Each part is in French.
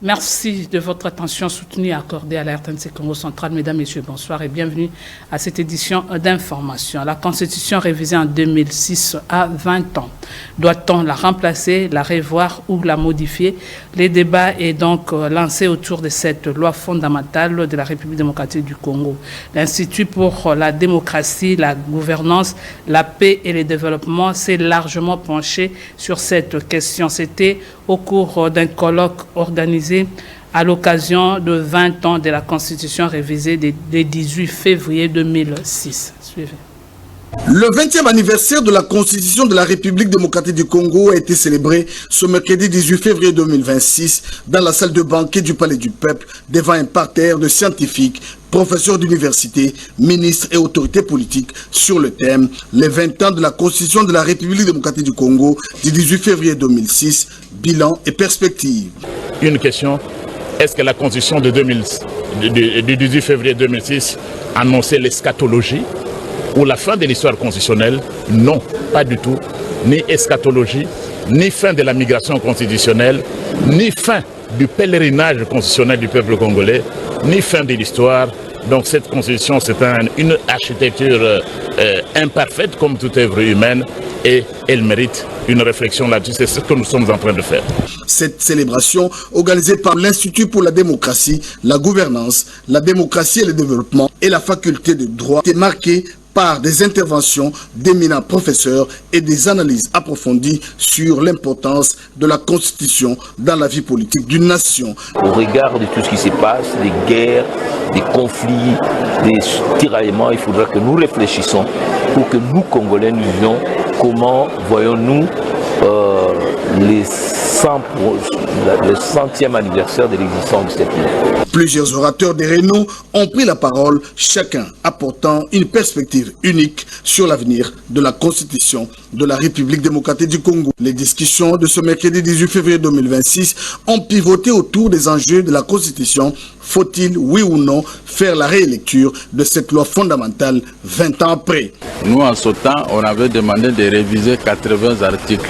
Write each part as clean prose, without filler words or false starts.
Merci de votre attention soutenue et accordée à la RTNC Congo Central. Mesdames, Messieurs, bonsoir et bienvenue à cette édition d'information. La Constitution révisée en 2006 a 20 ans. Doit-on la remplacer, la revoir ou la modifier? Les débats est donc lancé autour de cette loi fondamentale de la République démocratique du Congo. L'Institut pour la démocratie, la gouvernance, la paix et le développement s'est largement penché sur cette question. C'était au cours d'un colloque organisé à l'occasion de 20 ans de la Constitution révisée du 18 février 2006. Suivez. Le 20e anniversaire de la Constitution de la République démocratique du Congo a été célébré ce mercredi 18 février 2026 dans la salle de banquet du Palais du Peuple devant un parterre de scientifiques, professeurs d'université, ministres et autorités politiques sur le thème « Les 20 ans de la Constitution de la République démocratique du Congo du 18 février 2006, bilan et perspectives ». Une question, est-ce que la Constitution du 18 février 2006 annonçait l'eschatologie ou la fin de l'histoire constitutionnelle? Non, pas du tout. Ni eschatologie, ni fin de la migration constitutionnelle, ni fin du pèlerinage constitutionnel du peuple congolais, ni fin de l'histoire. Donc cette constitution, c'est une architecture imparfaite comme toute œuvre humaine et elle mérite une réflexion là-dessus. C'est ce que nous sommes en train de faire. Cette célébration, organisée par l'Institut pour la démocratie, la gouvernance, la démocratie et le développement et la faculté de droit, est marquée par des interventions d'éminents professeurs et des analyses approfondies sur l'importance de la Constitution dans la vie politique d'une nation. Au regard de tout ce qui se passe, des guerres, des conflits, des tiraillements, il faudra que nous réfléchissions pour que nous, Congolais, nous disions comment voyons-nous le 100e anniversaire de l'existence de cette loi. Plusieurs orateurs des Rénaux ont pris la parole, chacun apportant une perspective unique sur l'avenir de la Constitution de la République démocratique du Congo. Les discussions de ce mercredi 18 février 2026 ont pivoté autour des enjeux de la Constitution. Faut-il, oui ou non, faire la réélecture de cette loi fondamentale 20 ans après? Nous, en ce temps, on avait demandé de réviser 80 articles.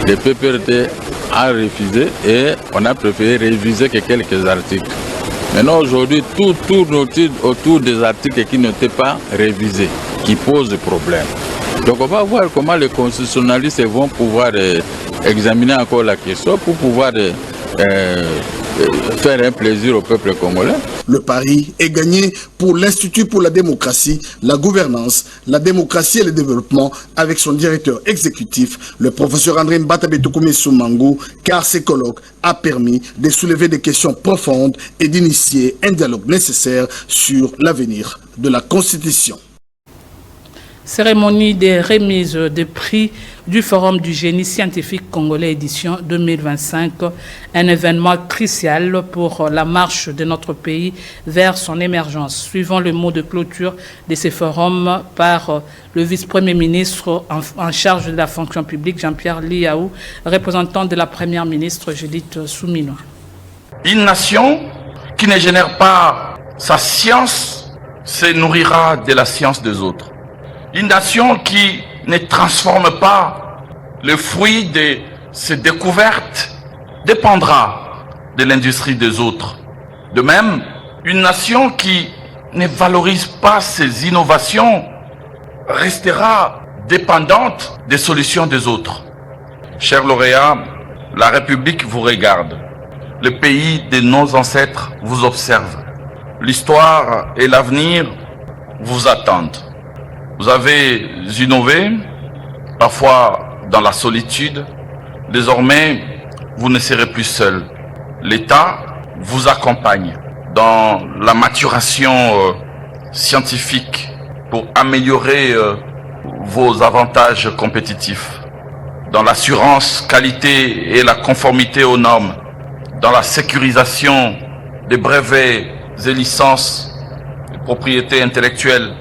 Le PPRD a refusé et on a préféré réviser que quelques articles. Maintenant, aujourd'hui, tout tourne autour des articles qui n'étaient pas révisés, qui posent problème. Donc, on va voir comment les constitutionnalistes vont pouvoir examiner encore la question pour pouvoir faire un plaisir au peuple congolais. Le pari est gagné pour l'Institut pour la démocratie, la gouvernance, la démocratie et le développement avec son directeur exécutif, le professeur André Mbatabetoukoumé Soumango, car ces colloques a permis de soulever des questions profondes et d'initier un dialogue nécessaire sur l'avenir de la Constitution. Cérémonie des remises de prix du Forum du génie scientifique congolais édition 2025, un événement crucial pour la marche de notre pays vers son émergence. Suivant le mot de clôture de ce forum par le vice-premier ministre en charge de la fonction publique, Jean-Pierre Liaou, représentant de la première ministre Judith Suminwa. Une nation qui ne génère pas sa science se nourrira de la science des autres. Une nation qui ne transforme pas le fruit de ses découvertes dépendra de l'industrie des autres. De même, une nation qui ne valorise pas ses innovations restera dépendante des solutions des autres. Chers lauréats, la République vous regarde. Le pays de nos ancêtres vous observe. L'histoire et l'avenir vous attendent. Vous avez innové, parfois dans la solitude. Désormais, vous ne serez plus seul. L'État vous accompagne dans la maturation scientifique pour améliorer vos avantages compétitifs, dans l'assurance, qualité et la conformité aux normes, dans la sécurisation des brevets et licences de propriété intellectuelle,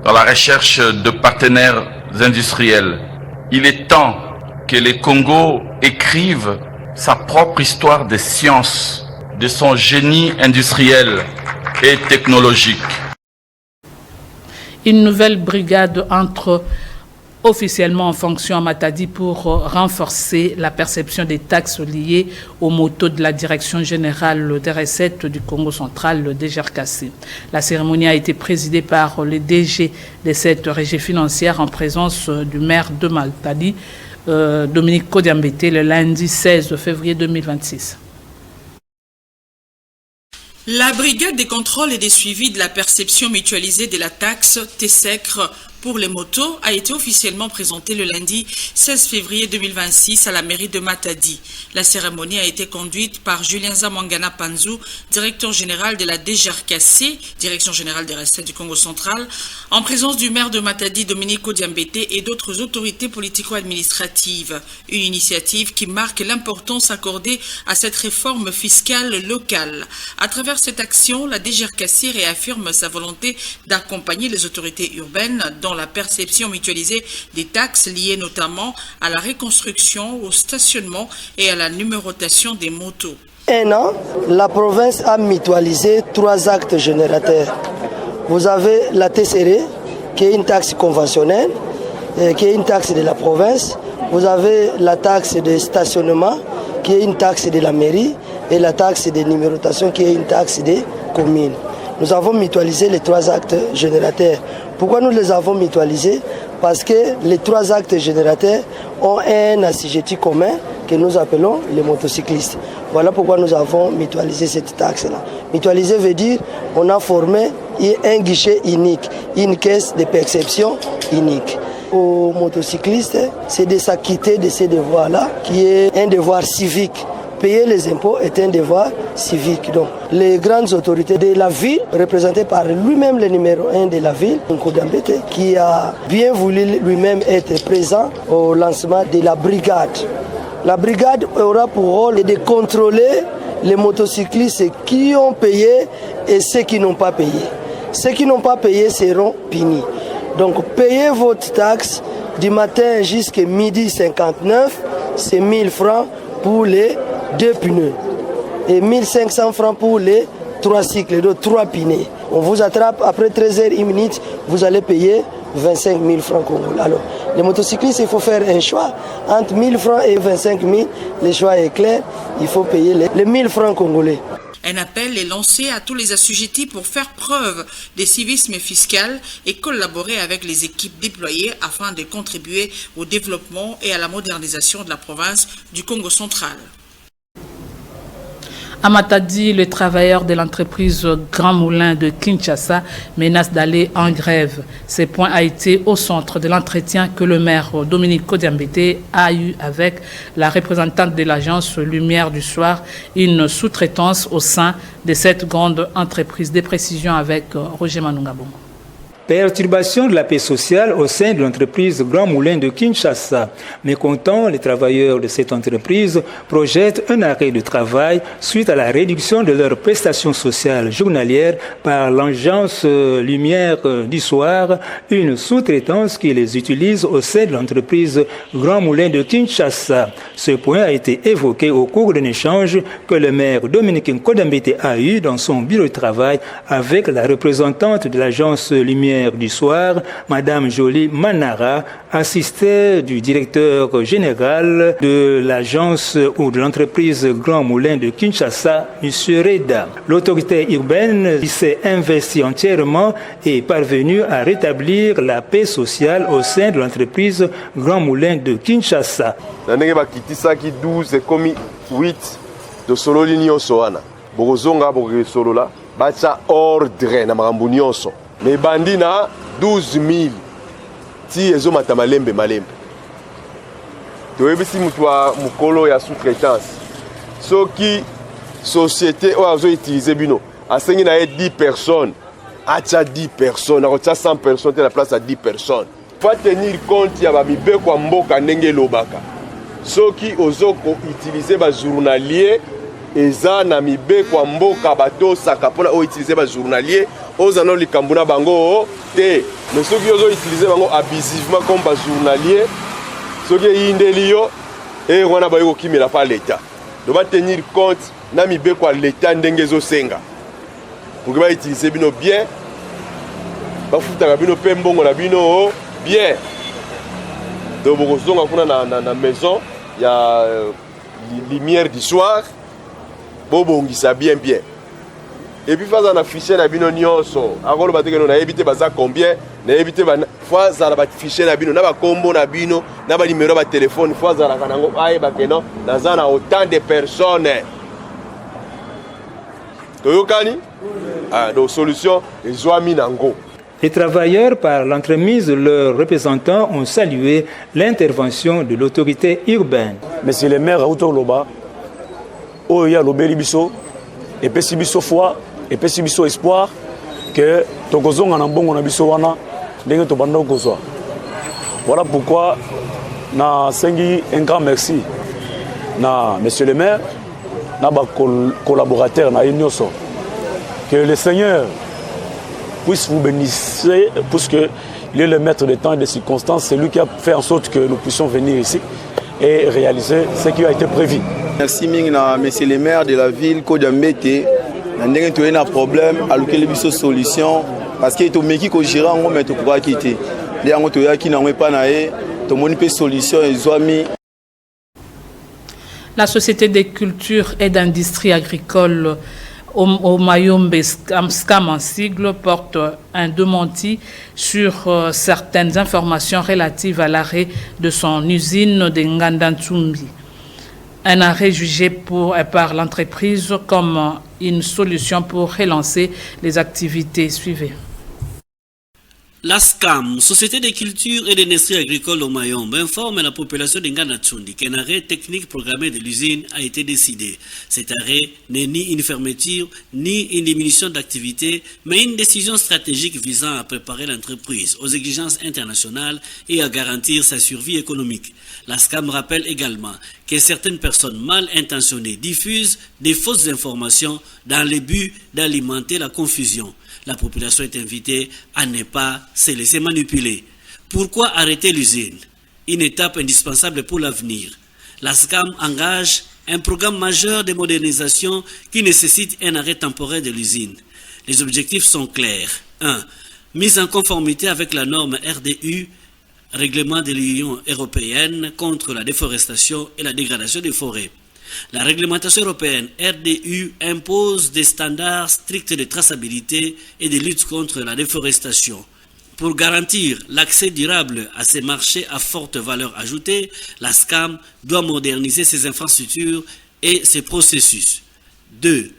dans la recherche de partenaires industriels. Il est temps que le Congo écrive sa propre histoire des sciences, de son génie industriel et technologique. Une nouvelle brigade entre officiellement en fonction à Matadi pour renforcer la perception des taxes liées aux motos de la Direction générale des recettes du Congo central, le DGRKC. La cérémonie a été présidée par le DG de cette régie financière en présence du maire de Matadi, Dominique Kodiambete, le lundi 16 février 2026. La brigade des contrôles et des suivis de la perception mutualisée de la taxe TSECR pour les motos a été officiellement présentée le lundi 16 février 2026 à la mairie de Matadi. La cérémonie a été conduite par Julien Zamwangana Panzou, directeur général de la DGRKC, Direction générale des recettes du Congo central, en présence du maire de Matadi, Dominique Kodiambete, et d'autres autorités politico-administratives. Une initiative qui marque l'importance accordée à cette réforme fiscale locale. À travers cette action, la DGRKC réaffirme sa volonté d'accompagner les autorités urbaines dans la perception mutualisée des taxes liées notamment à la reconstruction, au stationnement et à la numérotation des motos. Un an, la province a mutualisé 3 actes générateurs. Vous avez la TCR, qui est une taxe conventionnelle, qui est une taxe de la province. Vous avez la taxe de stationnement, qui est une taxe de la mairie, et la taxe de numérotation, qui est une taxe des communes. Nous avons mutualisé les 3 actes générateurs. Pourquoi nous les avons mutualisés? Parce que les 3 actes générateurs ont un assujetti commun que nous appelons les motocyclistes. Voilà pourquoi nous avons mutualisé cette taxe-là. Mutualiser veut dire qu'on a formé un guichet unique, une caisse de perception unique. Aux motocyclistes, c'est de s'acquitter de ces devoirs-là, qui est un devoir civique. Payer les impôts est un devoir civique. Donc, les grandes autorités de la ville, représentées par lui-même le numéro 1 de la ville, Kodiambete, qui a bien voulu lui-même être présent au lancement de la brigade. La brigade aura pour rôle de contrôler les motocyclistes qui ont payé et ceux qui n'ont pas payé. Ceux qui n'ont pas payé seront punis. Donc, payez votre taxe du matin jusqu'à midi 59, c'est 1000 francs pour les 2 pneus et 1500 francs pour les 3 cycles, de 3 pneus. On vous attrape après 13h01, vous allez payer 25 000 francs congolais. Alors, les motocyclistes, il faut faire un choix entre 1000 francs et 25 000. Le choix est clair, il faut payer les 1000 francs congolais. Un appel est lancé à tous les assujettis pour faire preuve de civisme fiscal et collaborer avec les équipes déployées afin de contribuer au développement et à la modernisation de la province du Congo central. À Matadi, le travailleur de l'entreprise Grand Moulin de Kinshasa menace d'aller en grève. Ce point a été au centre de l'entretien que le maire Dominique Kodiambete a eu avec la représentante de l'agence Lumière du Soir, une sous-traitance au sein de cette grande entreprise. Des précisions avec Roger Manungabongo. Perturbation de la paix sociale au sein de l'entreprise Grand Moulin de Kinshasa. Mécontents, les travailleurs de cette entreprise projettent un arrêt de travail suite à la réduction de leurs prestations sociales journalières par l'agence Lumière du Soir, une sous-traitance qui les utilise au sein de l'entreprise Grand Moulin de Kinshasa. Ce point a été évoqué au cours d'un échange que le maire Dominique Kodiambete a eu dans son bureau de travail avec la représentante de l'agence Lumière du Soir, Madame Jolie Manara, assistée du directeur général de l'agence ou de l'entreprise Grand Moulin de Kinshasa, M. Reda. L'autorité urbaine s'est investie entièrement et est parvenue à rétablir la paix sociale au sein de l'entreprise Grand Moulin de Kinshasa. 12 et commis 8 de solo nyonso wana. Bokozonga solo la bacha ordre na makambo nyonso. Mais bandina 12 000 ti ezo matamalembe malembe. Toyebisi mutu wa mukolo ya sous-traitance. Soki société o azo utiliser bino, asengi na 10 personnes, acha 10 personnes, acha 100 personnes te la place à 10 personnes. Faut tenir compte ya ba mibeko mboka ndenge lobaka. Soki ozoko utiliser ba journalier eza na mibeko mboka bato sakapona o utiliser ba journalier ozano likambuna bango te. Mais soki ozo utiliser bango abusivement comme ba journalier, soki indelio et wana ba yo kimela pa l'état. Doit tenir compte na mibeko l'état ndenge zo senga. Pour que ba utiliser bino bien, ba futa bino pe mbongo na bino bien. Donc on a na maison, il y a lumière du soir. Bon, ça bien. Et puis face à la fichier na bino nyonso. Akolo bateke na éviter baza combien, na éviter face à la fichier na bino na ba combo na bino, na ba numéro ba téléphone face à la kanango aye ba keno na za na autant de personnes. Toyokani? Ah, donc solution ezwami nango. Les travailleurs, par l'entremise de leurs représentants, ont salué l'intervention de l'autorité urbaine. Monsieur le maire Raoul Loba, Oya Lobeli Bisso, et Pessibiso foi, et Pessibiso espoir, que Tokozong en Ambon, on a Bisso Wana, Nengue Tobando Kosoa. Voilà pourquoi, na sengi un grand merci, na monsieur le maire, na ba collaborateur, na Inyoso, que le Seigneur puisse vous bénir, puisque il est le maître des temps et des circonstances, c'est lui qui a fait en sorte que nous puissions venir ici et réaliser ce qui a été prévu. Merci monsieur le maire de la ville Kodjambete. Nous avons un problème, alors qu'il y a une solution, parce que tout le monde qui est géré, on va pouvoir quitter. Les gens qui n'ont pas de solution, ils ont mis. La Société des cultures et d'industrie agricole au Mayombe SCAM en sigle porte un démenti sur certaines informations relatives à l'arrêt de son usine de Ngandantsumbi. Un arrêt jugé par l'entreprise comme une solution pour relancer les activités suivies. La SCAM, Société de culture et d'industrie agricole au Mayombe, informe la population de Nganatsundi qu'un arrêt technique programmé de l'usine a été décidé. Cet arrêt n'est ni une fermeture, ni une diminution d'activité, mais une décision stratégique visant à préparer l'entreprise aux exigences internationales et à garantir sa survie économique. La SCAM rappelle également que certaines personnes mal intentionnées diffusent des fausses informations dans le but d'alimenter la confusion. La population est invitée à ne pas se laisser manipuler. Pourquoi arrêter l'usine? Une étape indispensable pour l'avenir. La SCAM engage un programme majeur de modernisation qui nécessite un arrêt temporaire de l'usine. Les objectifs sont clairs. 1. Mise en conformité avec la norme RDU, règlement de l'Union européenne contre la déforestation et la dégradation des forêts. La réglementation européenne RDU impose des standards stricts de traçabilité et de lutte contre la déforestation. Pour garantir l'accès durable à ces marchés à forte valeur ajoutée, la SCAM doit moderniser ses infrastructures et ses processus. 2.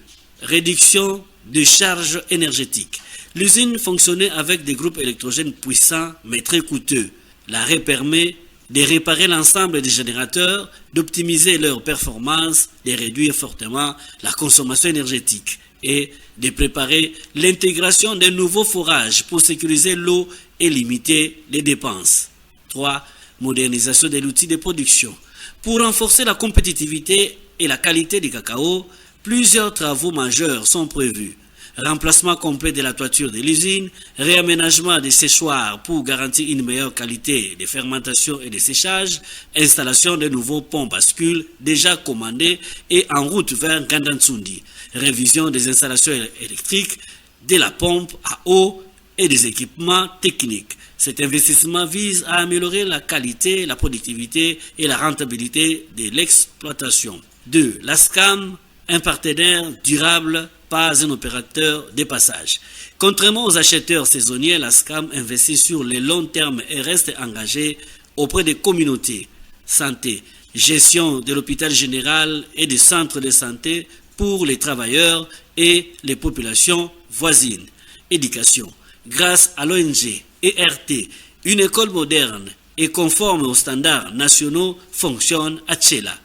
Réduction des charges énergétiques. L'usine fonctionnait avec des groupes électrogènes puissants mais très coûteux. L'arrêt permet de réparer l'ensemble des générateurs, d'optimiser leur performance, de réduire fortement la consommation énergétique et de préparer l'intégration de nouveaux forages pour sécuriser l'eau et limiter les dépenses. 3. Modernisation de l'outil de production. Pour renforcer la compétitivité et la qualité du cacao, plusieurs travaux majeurs sont prévus. Remplacement complet de la toiture de l'usine, réaménagement des séchoirs pour garantir une meilleure qualité de fermentation et de séchage, installation de nouveaux ponts bascules déjà commandés et en route vers Ngandatsundi, révision des installations électriques, de la pompe à eau et des équipements techniques. Cet investissement vise à améliorer la qualité, la productivité et la rentabilité de l'exploitation. 2. La SCAM, un partenaire durable, pas un opérateur de passage. Contrairement aux acheteurs saisonniers, la SCAM investit sur le long terme et reste engagée auprès des communautés. Santé, gestion de l'hôpital général et des centres de santé pour les travailleurs et les populations voisines. Éducation, grâce à l'ONG ERT, une école moderne et conforme aux standards nationaux fonctionne à Tchela.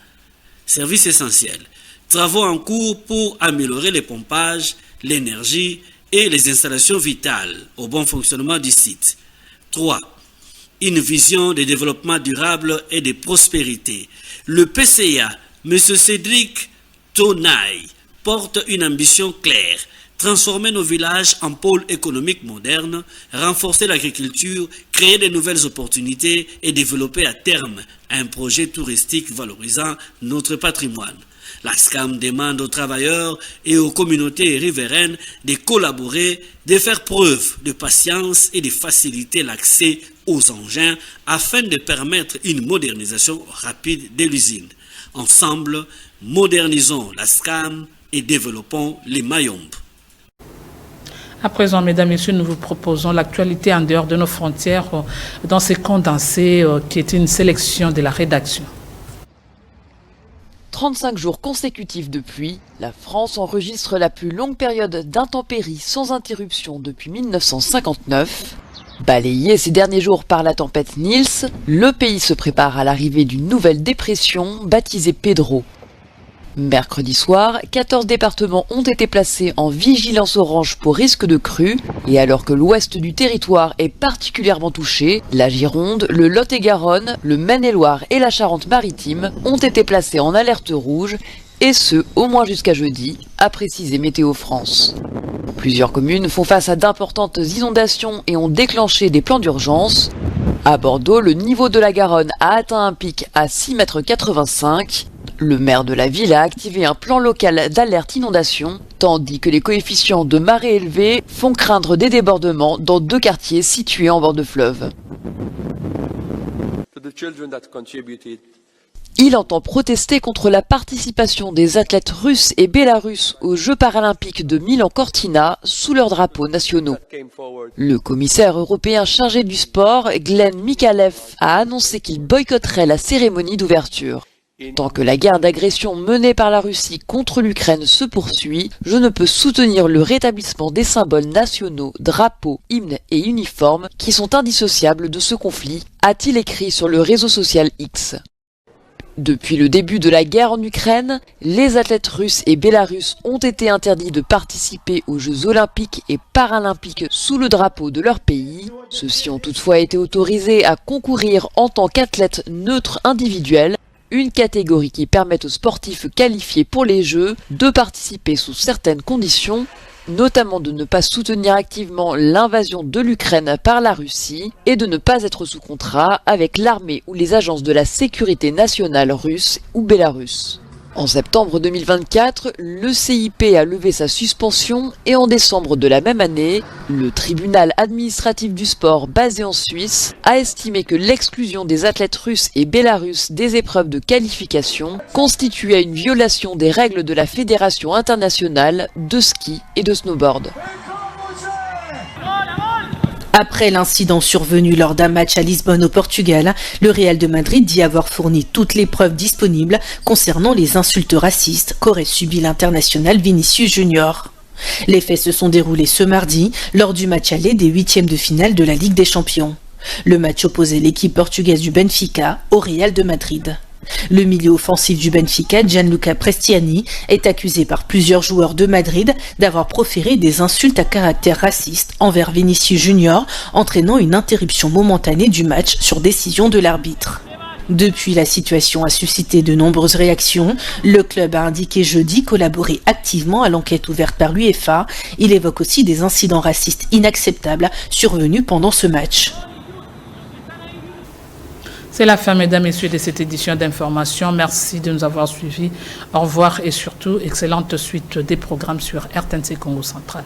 Services essentiels. Travaux en cours pour améliorer les pompages, l'énergie et les installations vitales au bon fonctionnement du site. 3. Une vision de développement durable et de prospérité. Le PCA, M. Cédric Tonaï, porte une ambition claire. Transformer nos villages en pôles économiques modernes, renforcer l'agriculture, créer de nouvelles opportunités et développer à terme un projet touristique valorisant notre patrimoine. La SCAM demande aux travailleurs et aux communautés riveraines de collaborer, de faire preuve de patience et de faciliter l'accès aux engins afin de permettre une modernisation rapide de l'usine. Ensemble, modernisons la SCAM et développons les Mayombe. À présent, mesdames, messieurs, nous vous proposons l'actualité en dehors de nos frontières dans ces condensés qui est une sélection de la rédaction. 35 jours consécutifs de pluie, la France enregistre la plus longue période d'intempéries sans interruption depuis 1959. Balayé ces derniers jours par la tempête Nils, le pays se prépare à l'arrivée d'une nouvelle dépression baptisée Pedro. Mercredi soir, 14 départements ont été placés en vigilance orange pour risque de crue, et alors que l'ouest du territoire est particulièrement touché, la Gironde, le Lot-et-Garonne, le Maine-et-Loire et la Charente-Maritime ont été placés en alerte rouge, et ce, au moins jusqu'à jeudi, a précisé Météo France. Plusieurs communes font face à d'importantes inondations et ont déclenché des plans d'urgence. À Bordeaux, le niveau de la Garonne a atteint un pic à 6,85 m. Le maire de la ville a activé un plan local d'alerte inondation, tandis que les coefficients de marée élevés font craindre des débordements dans 2 quartiers situés en bord de fleuve. Il entend protester contre la participation des athlètes russes et bélarusses aux Jeux paralympiques de Milan-Cortina sous leurs drapeaux nationaux. Le commissaire européen chargé du sport, Glenn Mikalev, a annoncé qu'il boycotterait la cérémonie d'ouverture. Tant que la guerre d'agression menée par la Russie contre l'Ukraine se poursuit, je ne peux soutenir le rétablissement des symboles nationaux, drapeaux, hymnes et uniformes qui sont indissociables de ce conflit, a-t-il écrit sur le réseau social X. Depuis le début de la guerre en Ukraine, les athlètes russes et bélarusses ont été interdits de participer aux Jeux olympiques et paralympiques sous le drapeau de leur pays. Ceux-ci ont toutefois été autorisés à concourir en tant qu'athlètes neutres individuels, une catégorie qui permet aux sportifs qualifiés pour les Jeux de participer sous certaines conditions, notamment de ne pas soutenir activement l'invasion de l'Ukraine par la Russie et de ne pas être sous contrat avec l'armée ou les agences de la sécurité nationale russe ou bélarusse. En septembre 2024, le CIP a levé sa suspension et en décembre de la même année, le tribunal administratif du sport basé en Suisse a estimé que l'exclusion des athlètes russes et bélarusses des épreuves de qualification constituait une violation des règles de la Fédération internationale de ski et de snowboard. Après l'incident survenu lors d'un match à Lisbonne au Portugal, le Real de Madrid dit avoir fourni toutes les preuves disponibles concernant les insultes racistes qu'aurait subi l'international Vinicius Junior. Les faits se sont déroulés ce mardi lors du match aller des 8e de finale de la Ligue des Champions. Le match opposait l'équipe portugaise du Benfica au Real de Madrid. Le milieu offensif du Benfica, Gianluca Prestiani, est accusé par plusieurs joueurs de Madrid d'avoir proféré des insultes à caractère raciste envers Vinicius Junior, entraînant une interruption momentanée du match sur décision de l'arbitre. Depuis, la situation a suscité de nombreuses réactions. Le club a indiqué jeudi collaborer activement à l'enquête ouverte par l'UEFA. Il évoque aussi des incidents racistes inacceptables survenus pendant ce match. C'est la fin, mesdames et messieurs, de cette édition d'information. Merci de nous avoir suivis. Au revoir et surtout, excellente suite des programmes sur RTNC Congo Central.